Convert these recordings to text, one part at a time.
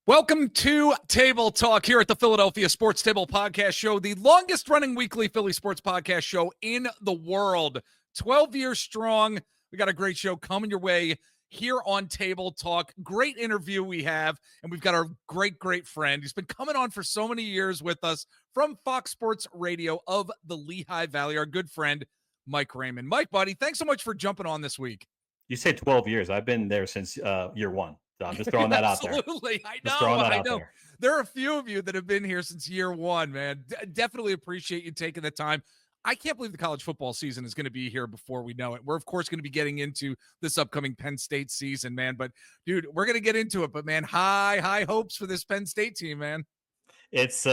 Welcome to Table Talk here at the Philadelphia Sports Table Podcast Show, the longest running weekly Philly sports podcast show in the world. 12 years strong. We got a great show coming your way here on Table Talk. Great interview we have, and we've got our great friend. He's been coming on for so many years with us from Fox Sports Radio of the Lehigh Valley, our good friend, Mike Raymond. Mike, buddy, thanks so much for jumping on this week. You say 12 years. I've been there since year one. So I'm just throwing that out there. Absolutely. I know. There are a few of you that have been here since year one, man. Definitely appreciate you taking the time. I can't believe the college football season is going to be here before we know it. We're, of course, going to be getting into this upcoming Penn State season, man. But, dude, we're going to get into it. But, man, high hopes for this Penn State team, man. It's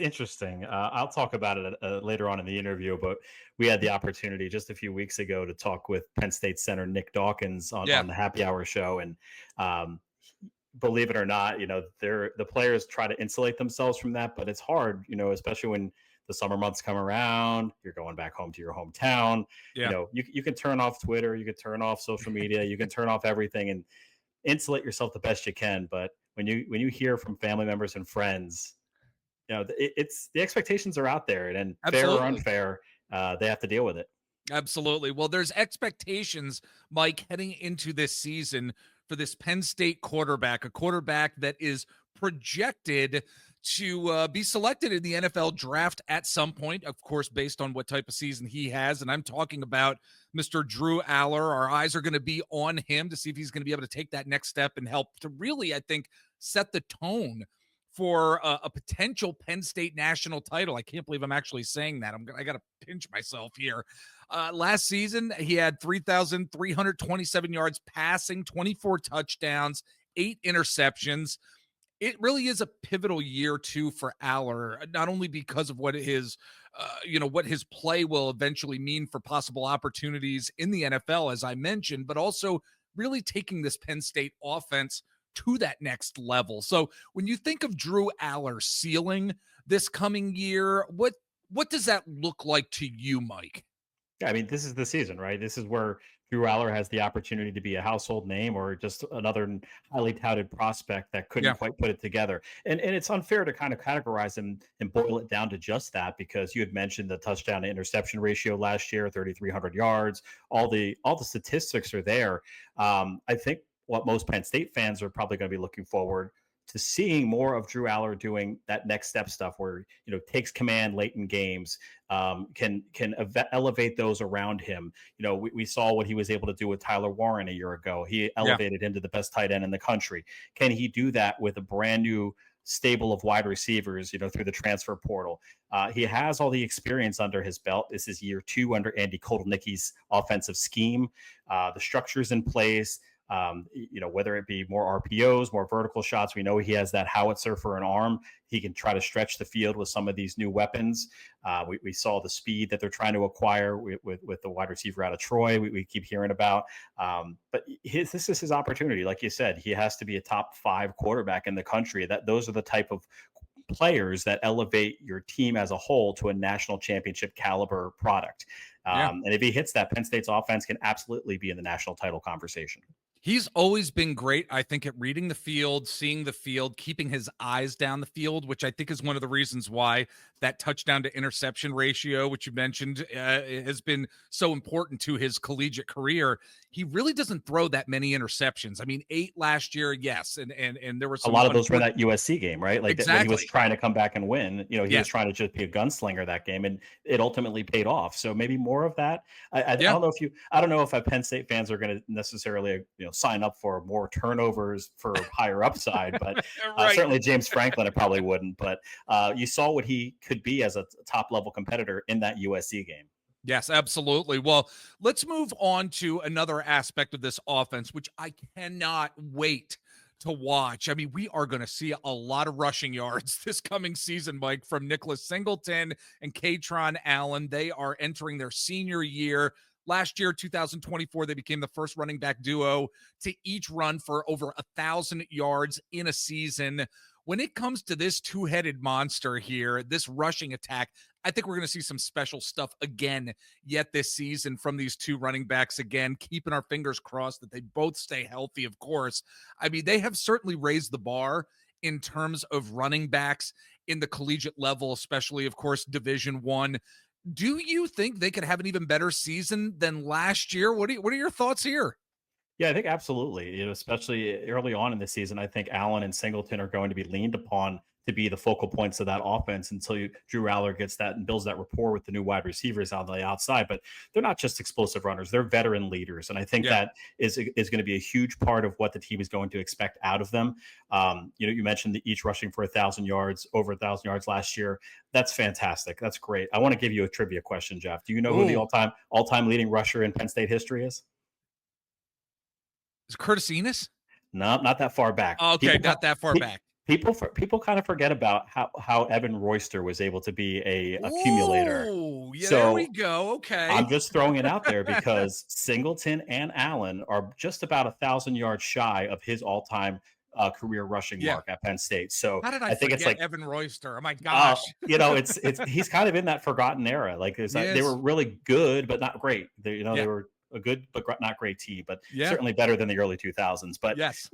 interesting. I'll talk about it later on in the interview, but we had the opportunity just a few weeks ago to talk with Penn State center Nick Dawkins on the Happy Hour show, and believe it or not, the players try to insulate themselves from that, but it's hard, especially when the summer months come around. You're going back home to your hometown. Yeah. You can turn off Twitter, you can turn off social media, you can turn off everything and insulate yourself the best you can. But when you hear from family members and friends, it's the expectations are out there, and Absolutely. fair or unfair, they have to deal with it. Absolutely. Well, there's expectations, Mike, heading into this season for this Penn State quarterback, a quarterback that is projected to be selected in the NFL draft at some point, of course, based on what type of season he has. And I'm talking about Mr. Drew Allar. Our eyes are going to be on him to see if he's going to be able to take that next step and help to really, I think, set the tone for a potential Penn State national title. I can't believe I'm actually saying that. I got to pinch myself here. Last season, he had 3,327 yards passing, 24 touchdowns, 8 interceptions. It really is a pivotal year too for Allar, not only because of what his play will eventually mean for possible opportunities in the NFL, as I mentioned, but also really taking this Penn State offense to that next level. So when you think of Drew Allar's ceiling this coming year, what does that look like to you, Mike? Yeah, I mean, this is the season, right? This is where Drew Allar has the opportunity to be a household name or just another highly touted prospect that couldn't quite put it together. And it's unfair to kind of categorize him and boil it down to just that, because you had mentioned the touchdown to interception ratio last year, 3,300 yards. All the statistics are there. I think what most Penn State fans are probably going to be looking forward to seeing more of Drew Allar doing that next step stuff where, takes command late in games, can elevate those around him. We saw what he was able to do with Tyler Warren a year ago. He elevated him to the best tight end in the country. Can he do that with a brand new stable of wide receivers, through the transfer portal? He has all the experience under his belt. This is year 2 under Andy Kotelnicki's offensive scheme. The structure's in place. Whether it be more RPOs, more vertical shots, we know he has that howitzer for an arm. He can try to stretch the field with some of these new weapons. We saw the speed that they're trying to acquire with the wide receiver out of Troy. We keep hearing about, but this is his opportunity. Like you said, he has to be a top 5 quarterback in the country. Those are the type of players that elevate your team as a whole to a national championship caliber product. And if he hits that, Penn State's offense can absolutely be in the national title conversation. He's always been great, I think, at reading the field, seeing the field, keeping his eyes down the field, which I think is one of the reasons why that touchdown to interception ratio, which you mentioned, has been so important to his collegiate career. He really doesn't throw that many interceptions. I mean, 8 last year, yes, and there was a lot of those were in that USC game, right? Like exactly. He was trying to come back and win. He was trying to just be a gunslinger that game, and it ultimately paid off. So maybe more of that. I don't know if Penn State fans are going to necessarily sign up for more turnovers for higher upside, but certainly James Franklin, I probably wouldn't. But you saw what he could be as a top level competitor in that USC game. Yes, absolutely. Well, let's move on to another aspect of this offense, which I cannot wait to watch. I mean, we are going to see a lot of rushing yards this coming season, Mike, from Nicholas Singleton and Kaytron Allen. They are entering their senior year. Last year, 2024, they became the first running back duo to each run for over 1,000 yards in a season. When it comes to this two-headed monster here, this rushing attack, I think we're going to see some special stuff again yet this season from these two running backs again, keeping our fingers crossed that they both stay healthy, of course. I mean, they have certainly raised the bar in terms of running backs in the collegiate level, especially, of course, Division I. Do you think they could have an even better season than last year? What are your thoughts here? Yeah, I think absolutely. Especially early on in the season, I think Allen and Singleton are going to be leaned upon to be the focal points of that offense until Drew Allar gets that and builds that rapport with the new wide receivers on the outside. But they're not just explosive runners; they're veteran leaders, and I think Yeah. that is going to be a huge part of what the team is going to expect out of them. You mentioned each rushing for 1,000 yards, over 1,000 yards last year. That's fantastic. That's great. I want to give you a trivia question, Jeff. Do you know who the Ooh, all time leading rusher in Penn State history is? is Curtis Enos? No, not that far back. Okay, not that far back. People kind of forget about how Evan Royster was able to be a accumulator. Ooh, yeah, there we So go. Okay. I'm just throwing it out there because Singleton and Allen are just about 1,000 yards shy of his all-time career rushing Yeah. mark at Penn State. So How did I I think it's forget like, Evan Royster? Oh my gosh. it's he's kind of in that forgotten era. Like they Yes. were really good, but not great. They Yeah. were a good but not great team, but Yeah. certainly better than the early 2000s. But Yes.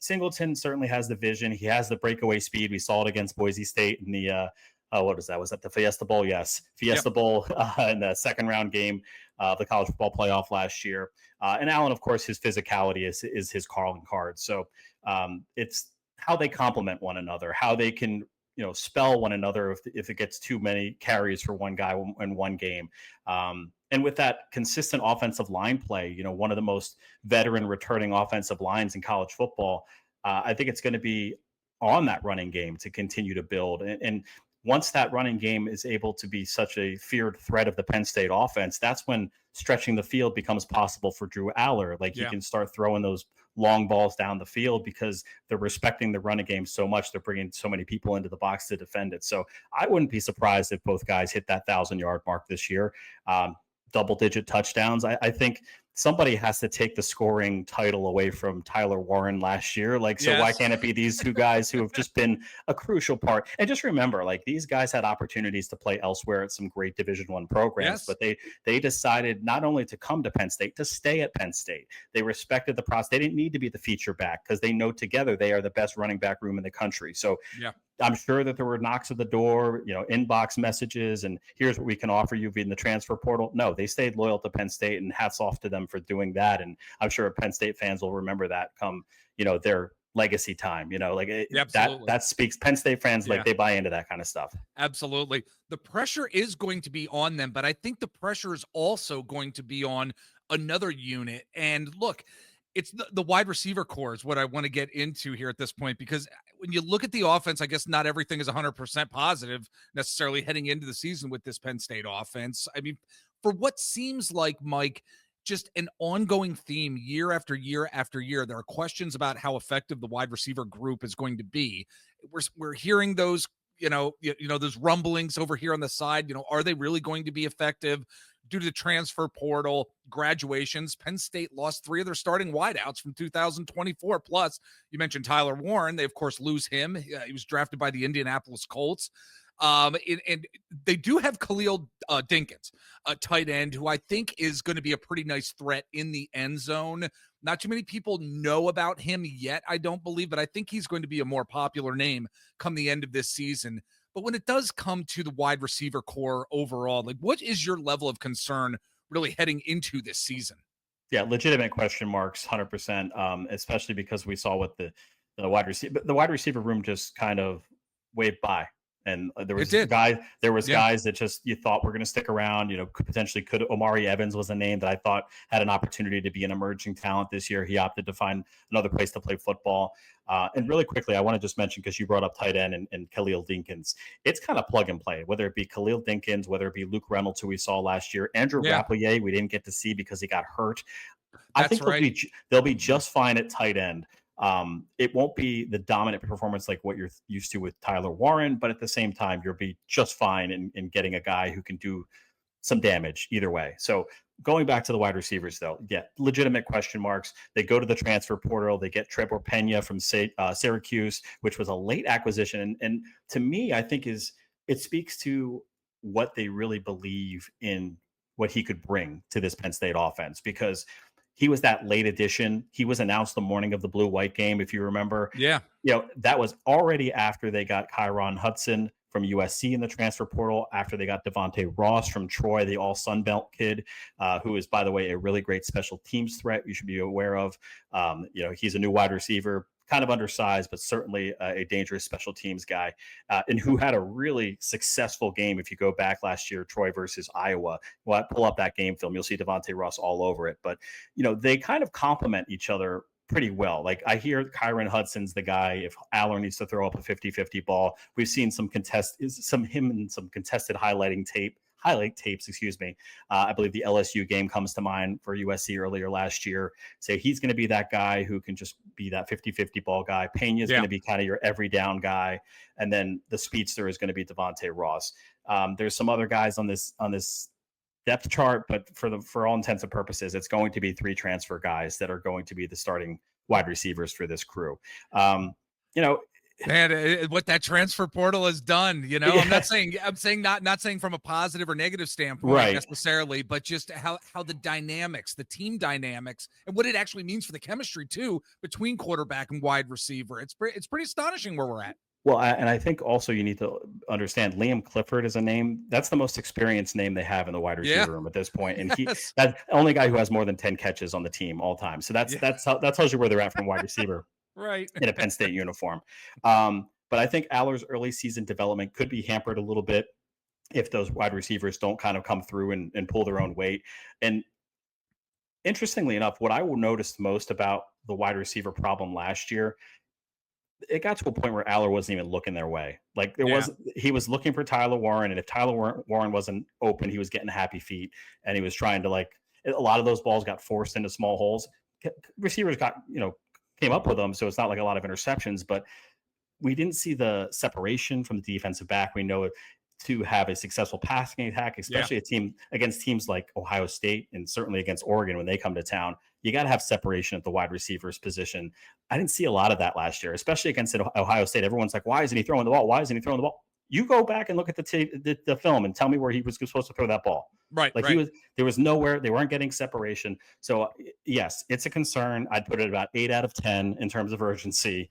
Singleton certainly has the vision. He has the breakaway speed. We saw it against Boise State in the what was that? Was that the Fiesta Bowl? Yes, Yep. Fiesta Bowl in the second round game of the college football playoff last year. And Allen, of course, his physicality is his calling card. So it's how they complement one another, how they can spell one another if it gets too many carries for one guy in one game. And with that consistent offensive line play, one of the most veteran returning offensive lines in college football, I think it's going to be on that running game to continue to build. And once that running game is able to be such a feared threat of the Penn State offense, that's when stretching the field becomes possible for Drew Allar. Like he can start throwing those long balls down the field because they're respecting the running game so much. They're bringing so many people into the box to defend it. So I wouldn't be surprised if both guys hit that 1,000-yard mark this year. Double-digit touchdowns. I think somebody has to take the scoring title away from Tyler Warren last year. So why can't it be these two guys who have just been a crucial part? And just remember, these guys had opportunities to play elsewhere at some great Division I programs, but they decided not only to come to Penn State, to stay at Penn State. They respected the process. They didn't need to be the feature back because they know together they are the best running back room in the country. So I'm sure that there were knocks at the door, inbox messages, and here's what we can offer you via the transfer portal. No, they stayed loyal to Penn State, and hats off to them for doing that. And I'm sure Penn State fans will remember that come, their legacy time. That speaks. Penn State fans, they buy into that kind of stuff. Absolutely. The pressure is going to be on them, but I think the pressure is also going to be on another unit. And look, it's the wide receiver core is what I want to get into here at this point, because when you look at the offense, I guess not everything is 100% positive necessarily heading into the season with this Penn State offense. I mean, for what seems like, Mike, just an ongoing theme year after year after year, there are questions about how effective the wide receiver group is going to be. We're hearing those, those rumblings over here on the side. Are they really going to be effective? Due to the transfer portal, graduations, Penn State lost 3 of their starting wideouts from 2024. Plus, you mentioned Tyler Warren. They, of course, lose him. He was drafted by the Indianapolis Colts. And they do have Khalil Dinkins, a tight end, who I think is going to be a pretty nice threat in the end zone. Not too many people know about him yet, I don't believe, but I think he's going to be a more popular name come the end of this season. But when it does come to the wide receiver core overall, what is your level of concern really heading into this season? Yeah, legitimate question marks, 100%. Especially because we saw what the wide receiver room just kind of waved by. And there was guys that just you thought were going to stick around. Could Omari Evans was a name that I thought had an opportunity to be an emerging talent this year. He opted to find another place to play football. And really quickly, I want to just mention, because you brought up tight end and Khalil Dinkins, it's kind of plug and play, whether it be Khalil Dinkins, whether it be Luke Reynolds, who we saw last year, Andrew Rapplier, we didn't get to see because he got hurt. I think they'll be just fine at tight end. It won't be the dominant performance like what you're used to with Tyler Warren, but at the same time, you'll be just fine in getting a guy who can do some damage either way. So going back to the wide receivers, though, legitimate question marks. They go to the transfer portal. They get Trevor Pena from Syracuse, which was a late acquisition. And to me, I think it speaks to what they really believe in what he could bring to this Penn State offense, because he was that late addition. He was announced the morning of the blue-white game, if you remember. Yeah. That was already after they got Kaytron Hudson from USC in the transfer portal, after they got Devontae Ross from Troy, the all Sun Belt kid, who is, by the way, a really great special teams threat you should be aware of. He's a new wide receiver, kind of undersized, but certainly a dangerous special teams guy, and who had a really successful game. If you go back last year, Troy versus Iowa, well, pull up that game film, you'll see Devontae Ross all over it. But, they kind of complement each other pretty well. Like, I hear Kaytron Hudson's the guy if Allar needs to throw up a 50-50 ball. We've seen some contested highlight tapes, excuse me. I believe the LSU game comes to mind for USC earlier last year. So he's going to be that guy who can just be that 50-50 ball guy. Pena is going to be kind of your every down guy. And then the speedster is going to be Devontae Ross. There's some other guys on this depth chart, but for all intents and purposes, it's going to be 3 transfer guys that are going to be the starting wide receivers for this crew. Man, what that transfer portal has done, I'm saying not saying from a positive or negative standpoint necessarily, but just how the dynamics, the team dynamics, and what it actually means for the chemistry too between quarterback and wide receiver. It's pretty astonishing where we're at. Well, and I think also you need to understand Liam Clifford is a name. That's the most experienced name they have in the wide receiver room at this point. And that's the only guy who has more than 10 catches on the team all time. So that tells you where they're at from wide receiver right in a Penn State uniform. But I think Allar's early season development could be hampered a little bit if those wide receivers don't kind of come through and pull their own weight. And interestingly enough, what I will notice most about the wide receiver problem last year, it got to a point where Allar wasn't even looking their way. Like he was looking for Tyler Warren. And if Tyler Warren wasn't open, he was getting happy feet and he was trying to a lot of those balls got forced into small holes. Receivers came up with them. So it's not like a lot of interceptions, but we didn't see the separation from the defensive back. We know to have a successful passing attack, especially a team against teams like Ohio State and certainly against Oregon when they come to town. You got to have separation at the wide receivers position. I didn't see a lot of that last year, especially against Ohio State. Everyone's like, why isn't he throwing the ball? Why isn't he throwing the ball? You go back and look at the film and tell me where he was supposed to throw that ball. Right. There was nowhere. They weren't getting separation. So yes, it's a concern. I'd put it about 8 out of 10 in terms of urgency.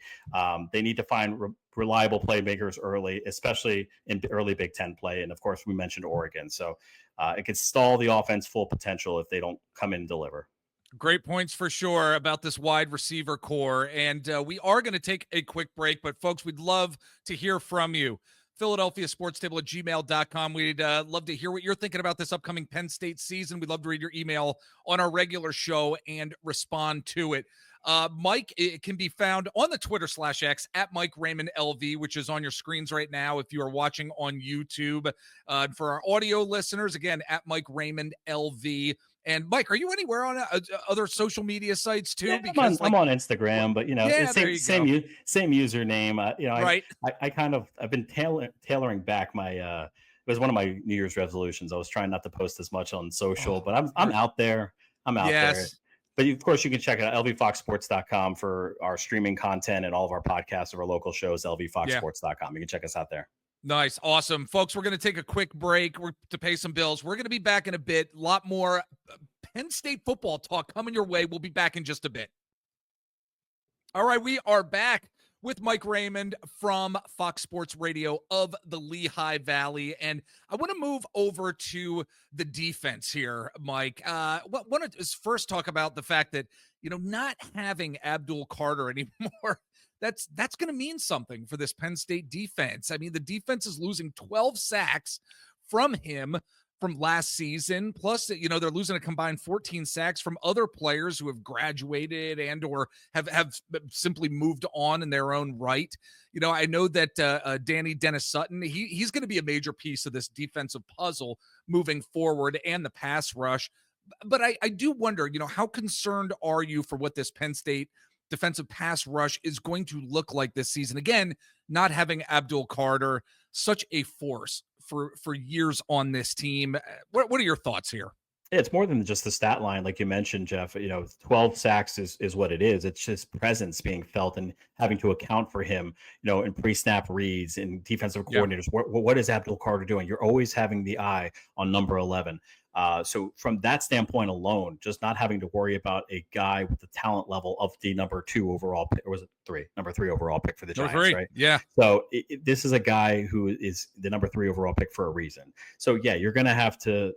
They need to find reliable playmakers early, especially in early Big Ten play. And of course, we mentioned Oregon. So it could stall the offense full potential if they don't come in and deliver. Great points for sure about this wide receiver core. And we are going to take a quick break, but folks, we'd love to hear from you. PhiladelphiaSportsTable@gmail.com. We'd love to hear what you're thinking about this upcoming Penn State season. We'd love to read your email on our regular show and respond to it. Mike, it can be found on the Twitter/X at Mike Raymond LV, which is on your screens right now if you are watching on YouTube. For our audio listeners, again, at Mike Raymond LV. And Mike, are you anywhere on other social media sites too? Yeah, I'm on Instagram, but same username. I've been tailoring back my. It was one of my New Year's resolutions. I was trying not to post as much on social, but I'm out there. There. But of course, you can check it out lvfoxsports.com for our streaming content and all of our podcasts of our local shows. lvfoxsports.com. You can check us out there. Nice. Awesome. Folks, we're going to take a quick break to pay some bills. We're going to be back in a bit. A lot more Penn State football talk coming your way. We'll be back in just a bit. All right, we are back with Mike Raymond from Fox Sports Radio of the Lehigh Valley. And I want to move over to the defense here, Mike. I want to first talk about the fact that, not having Abdul Carter anymore, that's going to mean something for this Penn State defense. I mean, the defense is losing 12 sacks from him from last season. Plus, they're losing a combined 14 sacks from other players who have graduated and or have simply moved on in their own right. I know that Danny Dennis Sutton, he's going to be a major piece of this defensive puzzle moving forward and the pass rush. But I do wonder, how concerned are you for what this Penn State defensive pass rush is going to look like this season? Again, not having Abdul Carter, such a force for years on this team. What are your thoughts here? It's more than just the stat line, like you mentioned, Jeff. 12 sacks is what it is. It's just presence being felt and having to account for him, in pre-snap reads and defensive Yeah. coordinators. What is Abdul Carter doing? You're always having the eye on number 11. So from that standpoint alone, just not having to worry about a guy with the talent level of the number 2 overall pick, or was it number 3 overall pick for the Number Giants, 3. right? Yeah. So this is a guy who is the number 3 overall pick for a reason. So yeah, you're going to have to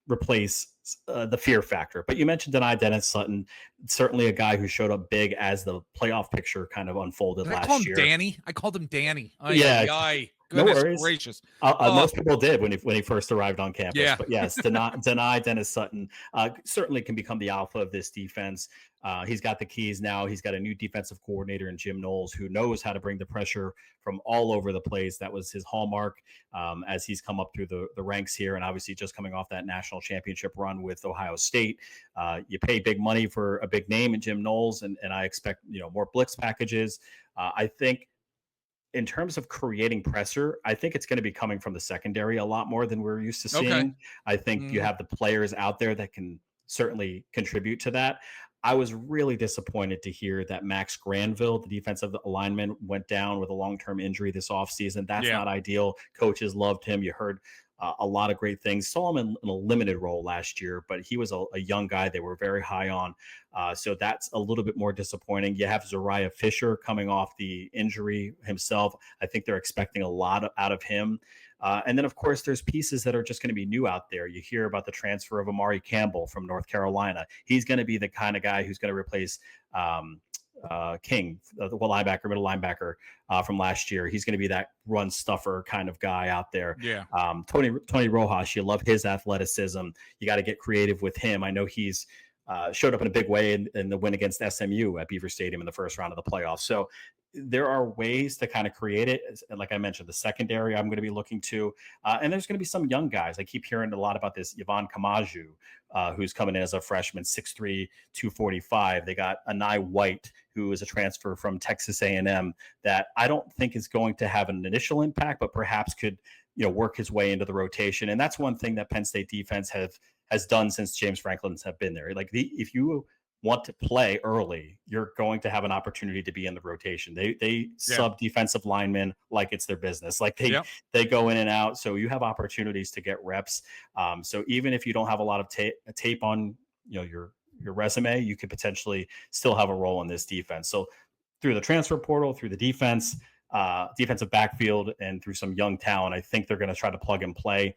replace the fear factor. But you mentioned Denai Dennis Sutton, certainly a guy who showed up big as the playoff picture kind of unfolded Did I call last him year. Danny? I called him Danny. Yeah, Goodness no worries. gracious. Most people did when he first arrived on campus. Yeah. But yes, Denai Dennis Sutton certainly can become the alpha of this defense. He's got the keys now. He's got a new defensive coordinator in Jim Knowles, who knows how to bring the pressure from all over the place. That was his hallmark as he's come up through the ranks here, and obviously just coming off that national championship run with Ohio State. You pay big money for a big name in Jim Knowles, and I expect more blitz packages. I think in terms of creating pressure, I think it's going to be coming from the secondary a lot more than we're used to seeing. Okay. I think you Mm. have the players out there that can certainly contribute to that. I was really disappointed to hear that Max Granville, the defensive lineman, went down with a long-term injury this offseason. That's Yeah. not ideal. Coaches loved him. You heard a lot of great things. Saw him in a limited role last year, but he was a young guy they were very high on. So that's a little bit more disappointing. You have Zariah Fisher coming off the injury himself. I think they're expecting a lot out of him. And then, of course, there's pieces that are just going to be new out there. You hear about the transfer of Amari Campbell from North Carolina. He's going to be the kind of guy who's going to replace King, the middle linebacker from last year. He's going to be that run stuffer kind of guy out there. Yeah. Tony Rojas, you love his athleticism. You got to get creative with him. I know he's showed up in a big way in the win against SMU at Beaver Stadium in the first round of the playoffs. So there are ways to kind of create it. And like I mentioned, the secondary I'm going to be looking to. And there's going to be some young guys. I keep hearing a lot about this Yvonne Kamaju, who's coming in as a freshman, 6'3", 245. They got Anai White, who is a transfer from Texas A&M that I don't think is going to have an initial impact, but perhaps could work his way into the rotation. And that's one thing that Penn State defense has done since James Franklin's have been there. Like if you want to play early, you're going to have an opportunity to be in the rotation. They sub defensive linemen like it's their business. Like they go in and out. So you have opportunities to get reps. So even if you don't have a lot of tape on your resume, you could potentially still have a role in this defense. So through the transfer portal, through the defensive backfield, and through some young talent, I think they're going to try to plug and play.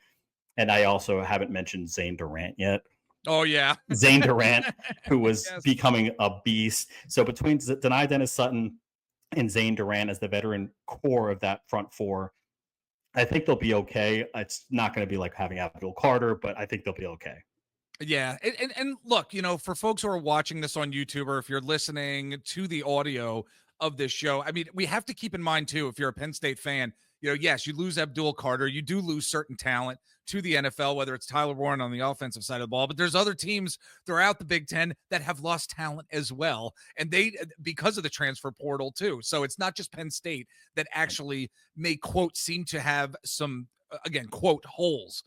And I also haven't mentioned Zane Durant yet. Oh, yeah. Zane Durant, who was Yes. becoming a beast. So between Denai Dennis Sutton and Zane Durant as the veteran core of that front four, I think they'll be okay. It's not going to be like having Abdul Carter, but I think they'll be okay. Yeah. And look, for folks who are watching this on YouTube, or if you're listening to the audio of this show, I mean, we have to keep in mind too, if you're a Penn State fan, yes, you lose Abdul Carter, you do lose certain talent to the NFL, whether it's Tyler Warren on the offensive side of the ball, but there's other teams throughout the Big Ten that have lost talent as well. And because of the transfer portal too. So it's not just Penn State that actually may quote seem to have some, again, quote holes.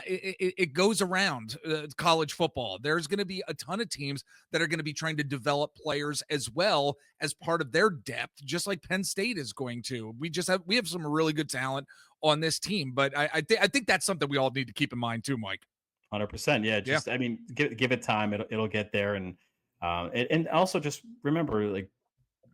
It goes around college football. There's going to be a ton of teams that are going to be trying to develop players as well as part of their depth, just like Penn State is going to. We have some really good talent on this team, but I think that's something we all need to keep in mind too, Mike. 100%. Yeah. I mean, give it time. It'll get there. And also just remember, like,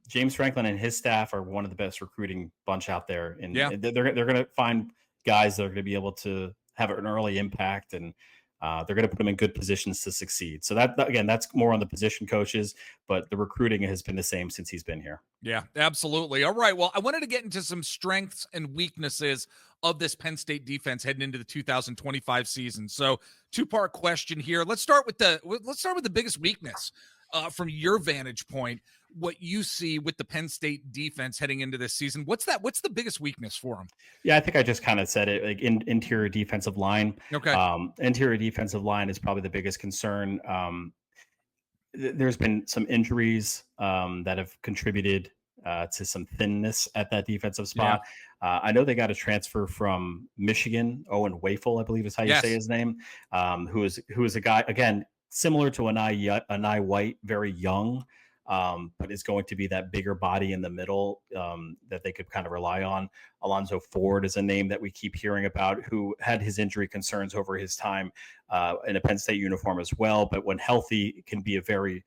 James Franklin and his staff are one of the best recruiting bunch out there. And they're going to find guys that are going to be able to have an early impact, and they're going to put them in good positions to succeed. So that's more on the position coaches, but the recruiting has been the same since he's been here. Yeah, absolutely. All right. Well, I wanted to get into some strengths and weaknesses of this Penn State defense heading into the 2025 season. So, two-part question here. Let's start with the biggest weakness from your vantage point. What you see with the Penn State defense heading into this season? What's the biggest weakness for them? Yeah, I think I just kind of said it. Like interior defensive line. Okay. Interior defensive line is probably the biggest concern. There's been some injuries that have contributed. to some thinness at that defensive spot. I know they got a transfer from Michigan, Owen Wafel, I believe is how you say his name, who is a guy, again, similar to Anai White, very young, but is going to be that bigger body in the middle that they could kind of rely on. Alonzo Ford is a name that we keep hearing about, who had his injury concerns over his time in a Penn State uniform as well, but when healthy can be a very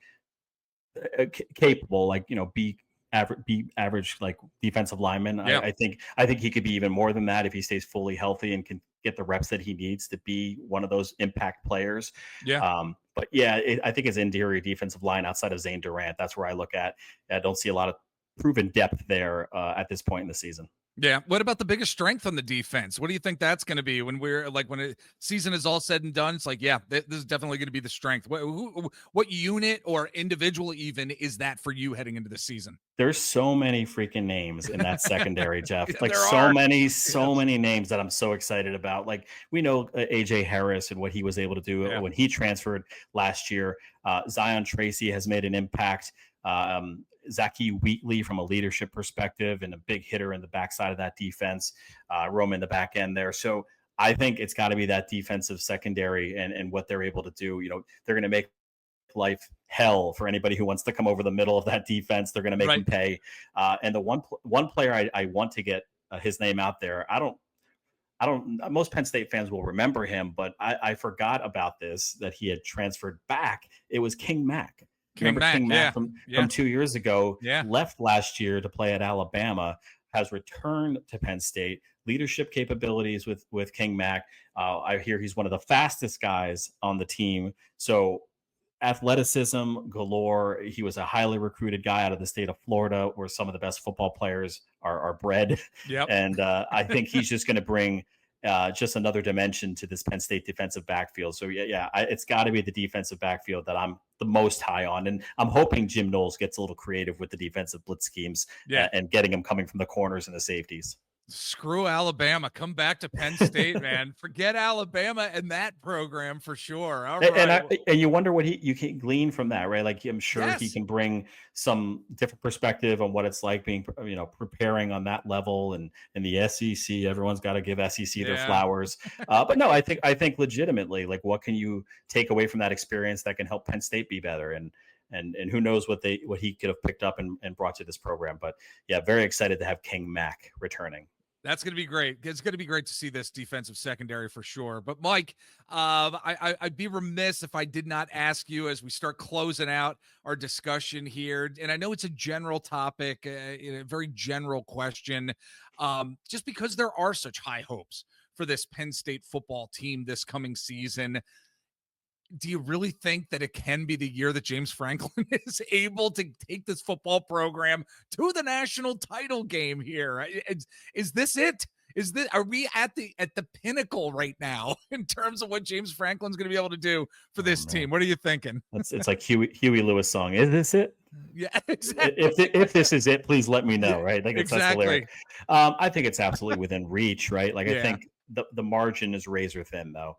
capable, like, be average like defensive lineman. I think he could be even more than that if he stays fully healthy and can get the reps that he needs to be one of those impact players. But I think his interior defensive line outside of Zane Durant, that's where I look at. I don't see a lot of proven depth there at this point in the season. Yeah. What about the biggest strength on the defense? What do you think that's going to be when when a season is all said and done? It's like, this is definitely going to be the strength. What unit or individual even is that for you heading into the season? There's so many freaking names in that secondary, Jeff. Like so many names that I'm so excited about. Like, we know AJ Harris and what he was able to do when he transferred last year. Zion Tracy has made an impact. Zaki Wheatley from a leadership perspective and a big hitter in the backside of that defense, Rome in the back end there. So I think it's got to be that defensive secondary and what they're able to do. They're going to make life hell for anybody who wants to come over the middle of that defense. They're going to make them pay. And the one player I want to get his name out there. I don't, most Penn State fans will remember him, but I forgot about this, that he had transferred back. It was King Mack. King Mack from 2 years ago, left last year to play at Alabama, has returned to Penn State. Leadership capabilities with King Mack. I hear he's one of the fastest guys on the team. So athleticism galore. He was a highly recruited guy out of the state of Florida, where some of the best football players are bred. And I think he's just going to bring just another dimension to this Penn State defensive backfield. So it's got to be the defensive backfield that I'm the most high on. And I'm hoping Jim Knowles gets a little creative with the defensive blitz schemes and getting them coming from the corners and the safeties. Screw Alabama. Come back to Penn State, man. Forget Alabama and that program for sure. All right. And you wonder what you can glean from that, right? Like, I'm sure he can bring some different perspective on what it's like being, preparing on that level. And in the SEC, everyone's got to give SEC their flowers. But no, I think legitimately, like, what can you take away from that experience that can help Penn State be better? And who knows what he could have picked up and brought to this program. But very excited to have King Mack returning. That's going to be great. It's going to be great to see this defensive secondary for sure. But Mike, I'd be remiss if I did not ask you as we start closing out our discussion here. And I know it's a general topic, a very general question, just because there are such high hopes for this Penn State football team this coming season. Do you really think that it can be the year that James Franklin is able to take this football program to the national title game here? Is this it? Are we at the pinnacle right now in terms of what James Franklin's going to be able to do for this team? What are you thinking? It's like Huey Lewis song. Is this it? Yeah, exactly. If this is it, please let me know. Right? Like, that's the lyric. I think it's absolutely within reach. Right? Like, I think the margin is razor thin, though.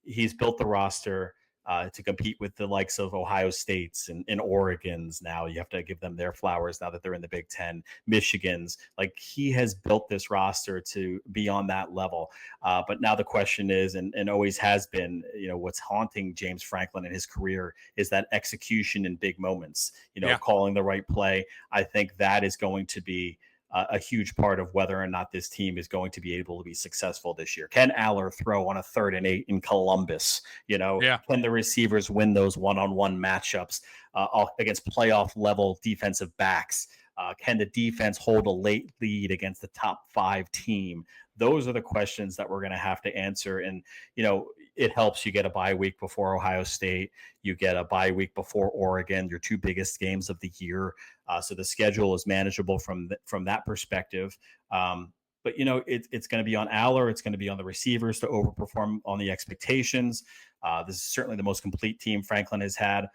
He's built the roster to compete with the likes of Ohio States and Oregons. Now you have to give them their flowers now that they're in the Big Ten. Michigan's, like, he has built this roster to be on that level. But now the question is, and always has been, what's haunting James Franklin in his career is that execution in big moments, calling the right play. I think that is going to be a huge part of whether or not this team is going to be able to be successful this year. Can Allar throw on a 3rd and 8 in Columbus? Can the receivers win those one-on-one matchups against playoff level defensive backs? Can the defense hold a late lead against the top 5 team? Those are the questions that we're going to have to answer. And, it helps you get a bye week before Ohio State. You get a bye week before Oregon, your 2 biggest games of the year. So the schedule is manageable from that perspective. But, it's going to be on Allar. It's going to be on the receivers to overperform on the expectations. This is certainly the most complete team Franklin has had.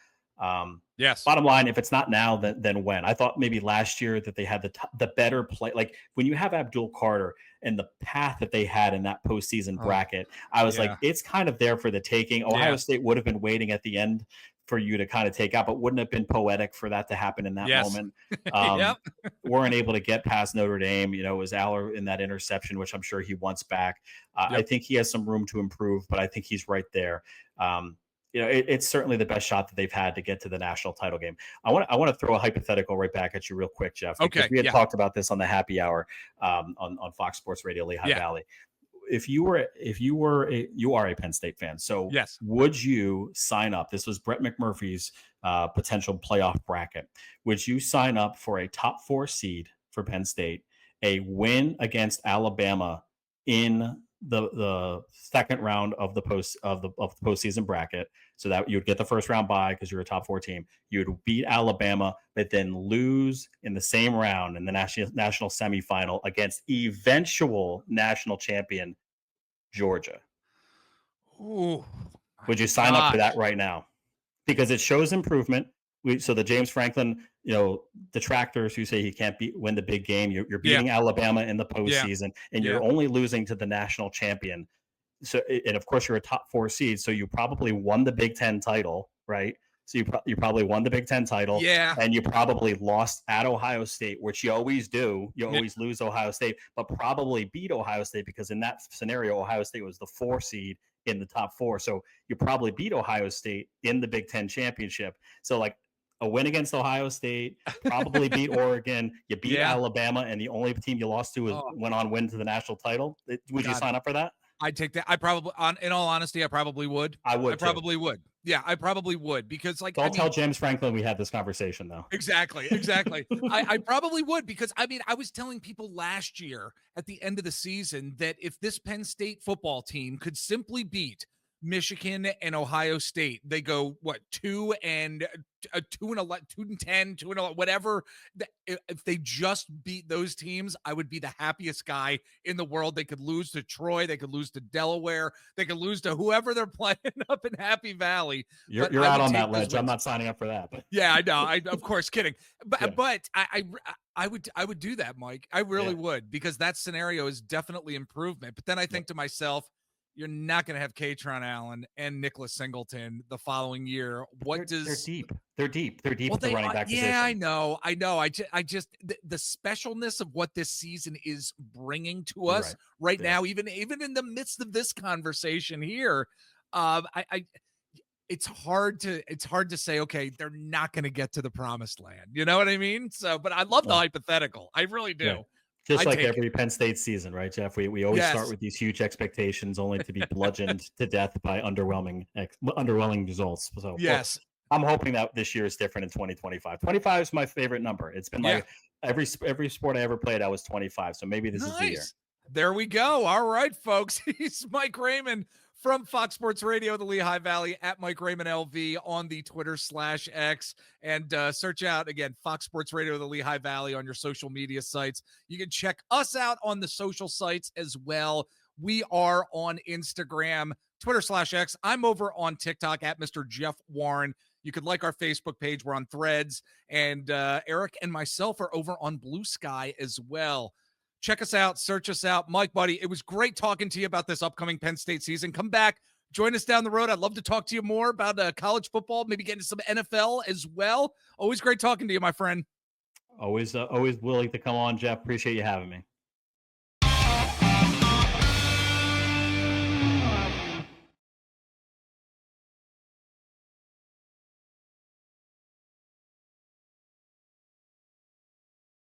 Yes. Bottom line, if it's not now, then when? I thought maybe last year that they had the better play. Like, when you have Abdul Carter and the path that they had in that postseason bracket, I was like, it's kind of there for the taking. Ohio State would have been waiting at the end for you to kind of take out, but wouldn't have been poetic for that to happen in that moment. Yep. Weren't able to get past Notre Dame. You know, it was Allar in that interception, which I'm sure he wants back. Yep. I think he has some room to improve, but I think he's right there. You know, it's certainly the best shot that they've had to get to the national title game. I want to throw a hypothetical right back at you real quick, Jeff, because Okay. we had talked about this on the happy hour on Fox Sports Radio, Lehigh Valley. You are a Penn State fan. So yes, would you sign up? This was Brett McMurphy's potential playoff bracket. Would you sign up for a top 4 seed for Penn State, a win against Alabama in the second round of the postseason bracket, so that you would get the first round bye because you're a top 4 team? You would beat Alabama, but then lose in the same round in the national semifinal against eventual national champion Georgia. Ooh, would you sign up for that right now? Because it shows improvement. So the James Franklin, detractors who say he can't win the big game, you're beating Alabama in the postseason, and you're only losing to the national champion. So, and of course, you're a top 4 seed, so you probably won the Big Ten title, right? So you probably won the Big Ten title, and you probably lost at Ohio State, which you always do. You always lose Ohio State, but probably beat Ohio State because in that scenario, Ohio State was the 4 seed in the top 4. So you probably beat Ohio State in the Big Ten championship. So like a win against Ohio State, probably beat Oregon, you beat Alabama, and the only team you lost to went on win to the national title. Would you sign up for that? I'd take that. In all honesty, I probably would. I probably would. Yeah, I probably would, because Don't tell James Franklin we had this conversation though. Exactly. I probably would, because I was telling people last year at the end of the season that if this Penn State football team could simply beat Michigan and Ohio State, they go 2-10, 2-10, 2-11, whatever. If they just beat those teams, I would be the happiest guy in the world. They could lose to Troy, they could lose to Delaware, they could lose to whoever they're playing up in Happy Valley. You're out on that ledge. I'm not signing up for that. But yeah, I know. Of course, kidding. But I would do that, Mike. I really would, because that scenario is definitely improvement. But then I think to myself, you're not going to have Kaytron Allen and Nicholas Singleton the following year. They're deep. They're deep at the running back position. Yeah, I know. I just the specialness of what this season is bringing to us right now, even in the midst of this conversation here, it's hard to say, okay, they're not going to get to the promised land. You know what I mean? So, but I love the hypothetical. I really do. Yeah. Just like every Penn State season, right, Jeff? We always start with these huge expectations, only to be bludgeoned to death by underwhelming results. So I'm hoping that this year is different in 2025. 25 is my favorite number. It's been every sport I ever played, I was 25. So maybe this is the year. There we go. All right, folks. He's Mike Raymond from Fox Sports Radio, the Lehigh Valley, at Mike Raymond LV on the Twitter/X, and search out again Fox Sports Radio, the Lehigh Valley on your social media sites. You can check us out on the social sites as well. We are on Instagram, Twitter/X. I'm over on TikTok at Mr. Jeff Warren. You could like our Facebook page. We're on Threads, and Eric and myself are over on Blue Sky as well. Check us out. Search us out. Mike, buddy, it was great talking to you about this upcoming Penn State season. Come back. Join us down the road. I'd love to talk to you more about college football, maybe get into some NFL as well. Always great talking to you, my friend. Always willing to come on, Jeff. Appreciate you having me.